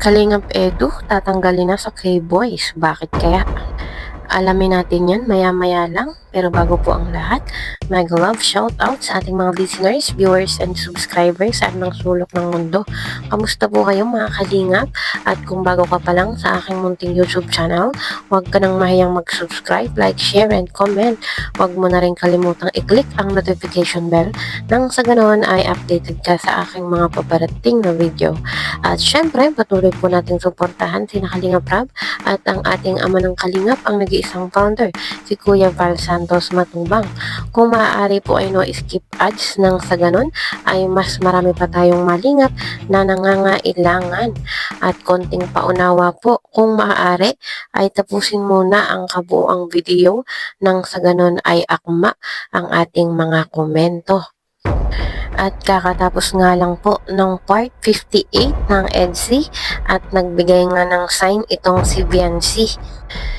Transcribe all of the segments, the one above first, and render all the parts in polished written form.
Kalingap Edu, tatanggalin na sa K-Boys. Bakit kaya? Alamin natin yan maya-maya lang. Pero bago po ang lahat, mag-love shoutout sa ating mga listeners, viewers, and subscribers sa anong sulok ng mundo. Kamusta po kayo mga kalingap? At kung bago ka pa lang sa aking munting YouTube channel, huwag ka nang mahiyang mag-subscribe, like, share, and comment. Huwag mo na rin kalimutang i-click ang notification bell nang sa ganoon ay updated ka sa aking mga paparating na video. At syempre, patuloy po natin suportahan si Kalingap Rab at ang ating ama ng Kalingap, ang nag-iisang founder, si Kuya Val Santos Matubang. Kung maaari po ay no skip ads nang sa ganon ay mas marami pa tayong malingap na nangangailangan. At konting paunawa po, kung maaari ay tapusin muna ang kabuuang video nang sa ganon ay akma ang ating mga komento. At kakatapos nga lang po ng part 58 ng EDSI at nagbigay nga ng sign itong si Viancy.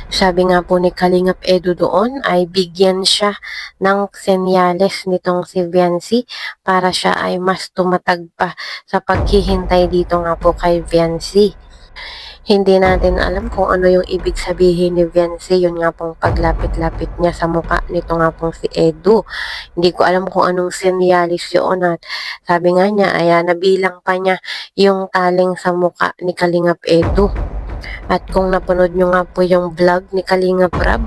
Sabi nga po ni Kalingap Edu doon ay bigyan siya ng senyales nitong si Viancy para siya ay mas tumatag pa sa paghihintay dito nga po kay Viancy. Hindi natin alam kung ano yung ibig sabihin ni Viancy, yun nga pong paglapit-lapit niya sa mukha nito nga pong si Edu. Hindi ko alam kung anong senyalis yun at sabi nga niya ay nabilang pa niya yung taling sa mukha ni Kalingap Edu. At kung napanood nyo nga po yung vlog ni Kalingap Rab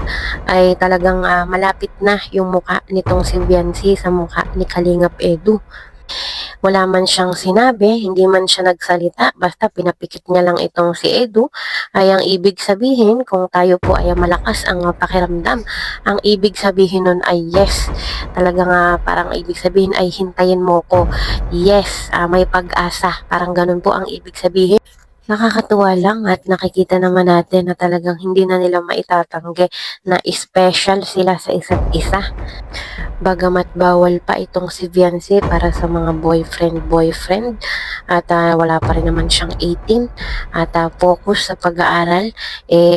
ay talagang malapit na yung mukha nitong si Viancy sa mukha ni Kalingap Edu. Wala man siyang sinabi, hindi man siya nagsalita, basta pinapikit niya lang itong si Edu, ay ang ibig sabihin, kung tayo po ay malakas ang pakiramdam, ang ibig sabihin nun ay yes. Talagang parang ibig sabihin ay hintayin mo ko. Yes, may pag-asa. Parang ganun po ang ibig sabihin. Nakakatuwa lang at nakikita naman natin na talagang hindi na nila maitatanggi na special sila sa isa't isa. Bagamat bawal pa itong si Viancy para sa mga boyfriend at wala pa rin naman siyang 18 at focus sa pag-aaral,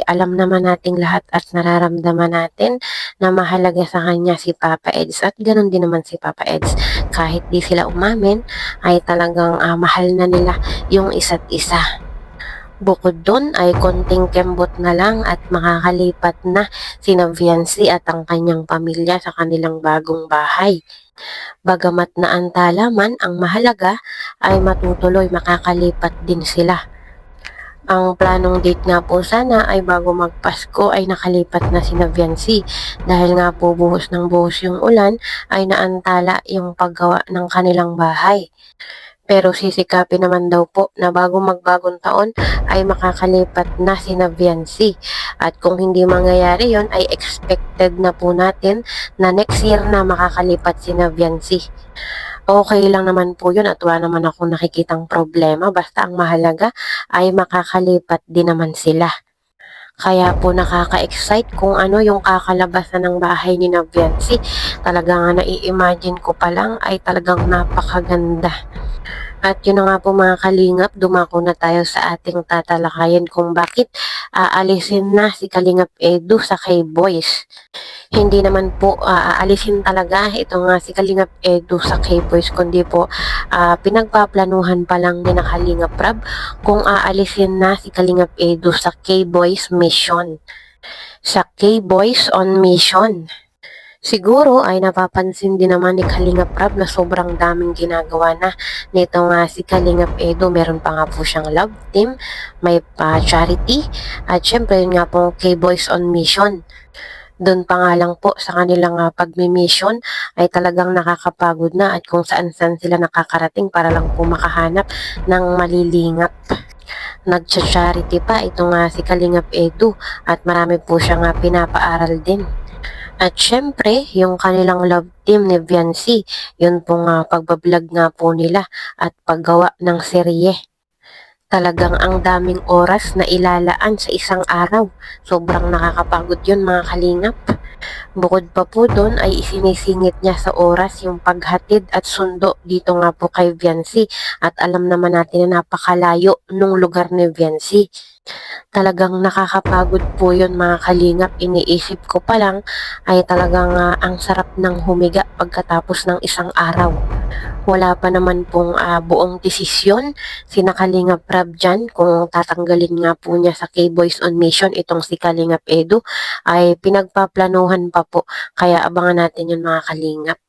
alam naman nating lahat at nararamdaman natin na mahalaga sa kanya si Papa Eds at ganoon din naman si Papa Eds. Kahit di sila umamin ay talagang mahal na nila yung isa't isa. Bukod doon ay konting kembot na lang at makakalipat na sina Viancy at ang kanyang pamilya sa kanilang bagong bahay. Bagamat naantala man, ang mahalaga ay matutuloy, makakalipat din sila. Ang planong date nga po sana ay bago magpasko ay nakalipat na sina Viancy dahil nga po buhos ng buhos yung ulan ay naantala yung paggawa ng kanilang bahay. Pero sisikapin naman daw po na bago magbagong taon ay makakalipat na sina Viancy. At kung hindi mangyayari yon ay expected na po natin na next year na makakalipat sina Viancy. Okay lang naman po yun at wala naman akong nakikitang problema, basta ang mahalaga ay makakalipat din naman sila. Kaya po nakaka-excite kung ano yung kakalabasan ng bahay ni Viancy. Talagang nai-imagine ko pa lang ay talagang napakaganda. At yun na nga po mga kalingap, dumako na tayo sa ating tatalakayin kung bakit aalisin na si Kalingap Edu sa K-Boys. Hindi naman po aalisin talaga ito nga si Kalingap Edu sa K-Boys, kundi po pinagpaplanuhan pa lang din na Kalingap Rab kung aalisin na si Kalingap Edu sa K-Boys mission. Sa K-Boys on mission. Siguro ay napapansin din naman ni Kalingap Rab na sobrang daming ginagawa na nito nga si Kalingap Edu. Meron pa nga po siyang love team, may charity, at syempre yun nga po K-Boys on Mission. Doon pa nga lang po sa kanilang pagmi-mission ay talagang nakakapagod na at kung saan-saan sila nakakarating para lang po makahanap ng malilingap. Nagcha-charity pa ito nga si Kalingap Edu at marami po siyang pinapaaral din. At syempre, yung kanilang love team ni Viancy, yun pong pagbablog nga po nila at paggawa ng serye. Talagang ang daming oras na ilalaan sa isang araw. Sobrang nakakapagod yun mga kalingap. Bukod pa po doon ay isinisingit niya sa oras yung paghatid at sundo dito nga po kay Viancy. At alam naman natin na napakalayo nung lugar ni Viancy. Talagang nakakapagod po yun mga kalingap. Iniisip ko pa lang ay talagang ang sarap ng humiga pagkatapos ng isang araw. Wala pa naman pong buong desisyon sina Kalingap Rab dyan kung tatanggalin nga po niya sa K-Boys on Mission itong si Kalingap Edu ay pinagpaplanuhan pa po. Kaya abangan natin yun mga kalingap.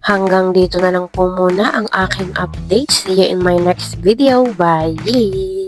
Hanggang dito na lang po muna ang aking update. See you in my next video. Bye!